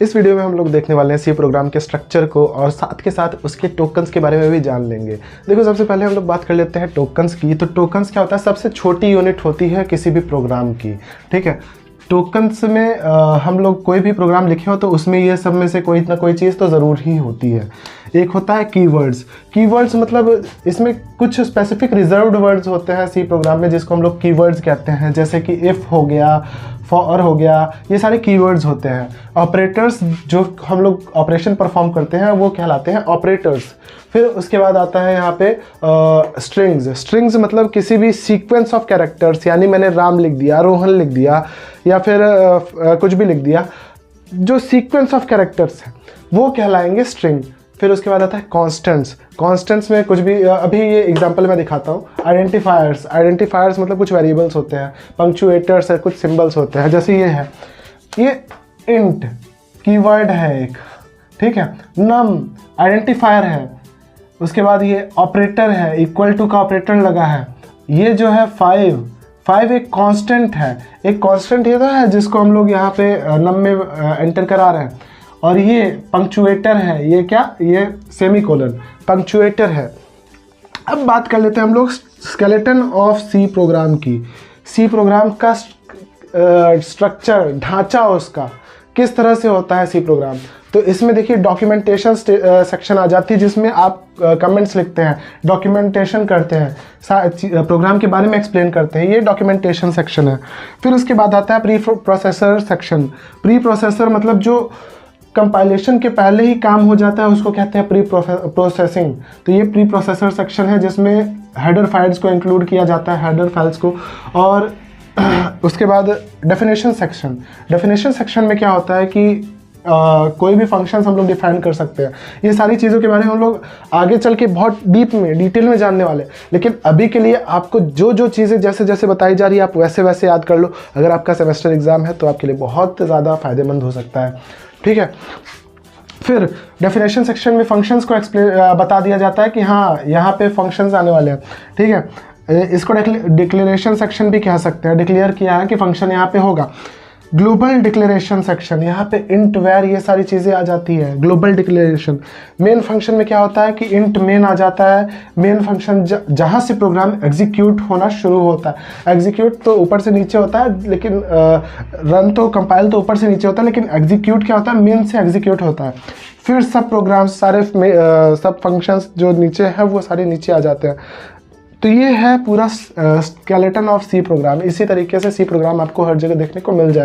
इस वीडियो में हम लोग देखने वाले हैं सी प्रोग्राम के स्ट्रक्चर को और साथ के साथ उसके टोकन्स के बारे में भी जान लेंगे। देखो, सबसे पहले हम लोग बात कर लेते हैं टोकन्स की। तो टोकन्स क्या होता है? सबसे छोटी यूनिट होती है किसी भी प्रोग्राम की। ठीक है, टोकन्स में हम लोग कोई भी प्रोग्राम लिखे हो तो उसमें ये सब में से कोई ना कोई चीज़ तो ज़रूर ही होती है। एक होता है कीवर्ड्स। कीवर्ड्स मतलब इसमें कुछ स्पेसिफिक रिजर्व्ड वर्ड्स होते हैं सी प्रोग्राम में, जिसको हम लोग कीवर्ड्स कहते हैं। जैसे कि इफ़ हो गया, फॉर हो गया, ये सारे कीवर्ड्स होते हैं। ऑपरेटर्स, जो हम लोग ऑपरेशन परफॉर्म करते हैं, वो कहलाते हैं ऑपरेटर्स। फिर उसके बाद आता है यहाँ पे स्ट्रिंग्स। स्ट्रिंग्स मतलब किसी भी सीक्वेंस ऑफ कैरेक्टर्स, यानी मैंने राम लिख दिया, रोहन लिख दिया, या फिर कुछ भी लिख दिया, जो सीक्वेंस ऑफ कैरेक्टर्स हैं वो कहलाएंगे स्ट्रिंग। फिर उसके बाद आता है कॉन्स्टेंट्स। कॉन्स्टेंट्स में कुछ भी, अभी ये एग्जांपल मैं दिखाता हूँ। आइडेंटिफायर्स। आइडेंटिफायर्स मतलब कुछ वेरिएबल्स होते हैं। पंक्चुएटर्स है, कुछ सिंबल्स होते हैं। जैसे ये है, ये इंट कीवर्ड है एक, ठीक है। नम आइडेंटिफायर है। उसके बाद ये ऑपरेटर है, इक्वल टू का ऑपरेटर लगा है। ये जो है फाइव एक कांस्टेंट है। एक कांस्टेंट ये तो है जिसको हम लोग यहाँ पे नम में एंटर करा रहे हैं। और ये पंक्चुएटर है। ये क्या? ये सेमीकोलन पंक्चुएटर है। अब बात कर लेते हैं हम लोग स्केलेटन ऑफ सी प्रोग्राम की। सी प्रोग्राम का स्ट्रक्चर, ढांचा उसका किस तरह से होता है सी प्रोग्राम। तो इसमें देखिए डॉक्यूमेंटेशन सेक्शन आ जाती है, जिसमें आप कमेंट्स लिखते हैं, डॉक्यूमेंटेशन करते हैं, प्रोग्राम के बारे में एक्सप्लेन करते हैं। ये डॉक्यूमेंटेशन सेक्शन है। फिर उसके बाद आता है pre processor section. Pre processor मतलब जो कंपाइलेशन के पहले ही काम हो जाता है, उसको कहते हैं प्री प्रोसेसिंग। तो ये प्री प्रोसेसर सेक्शन है, जिसमें हेडर फाइल्स को इंक्लूड किया जाता है, हेडर फाइल्स को। और उसके बाद डेफिनेशन सेक्शन। डेफिनेशन सेक्शन में क्या होता है कि कोई भी फंक्शंस हम लोग डिफाइन कर सकते हैं। ये सारी चीज़ों के बारे में हम लोग आगे चल के बहुत डिटेल में जानने वाले। लेकिन अभी के लिए आपको जो जो चीज़ें जैसे जैसे बताई जा रही है, आप वैसे वैसे याद कर लो। अगर आपका सेमेस्टर एग्ज़ाम है तो आपके लिए बहुत ज़्यादा फ़ायदेमंद हो सकता है। ठीक है, फिर डेफिनेशन सेक्शन में फंक्शंस को बता दिया जाता है कि हाँ, यहाँ पे फंक्शंस आने वाले हैं। ठीक है, इसको डिक्लेरेशन सेक्शन भी कह सकते हैं। डिक्लेयर किया है कि फंक्शन यहाँ पे होगा। ग्लोबल डिक्लेरेशन सेक्शन, यहाँ पे इंट वेर ये सारी चीज़ें आ जाती है। Global declaration. मेन फंक्शन में क्या होता है कि इंट मेन आ जाता है। मेन फंक्शन जहाँ से प्रोग्राम एग्जीक्यूट होना शुरू होता है। एग्जीक्यूट तो ऊपर से नीचे होता है, लेकिन रन तो कंपाइल तो ऊपर से नीचे होता है, लेकिन एग्जीक्यूट क्या होता है? मेन से एग्जीक्यूट होता है। फिर सब प्रोग्राम्स सारे सब फंक्शंस जो नीचे है वो सारे नीचे आ जाते हैं। तो ये है पूरा स्केलेटन ऑफ सी प्रोग्राम। इसी तरीके से सी प्रोग्राम आपको हर जगह देखने को मिल जाएगा।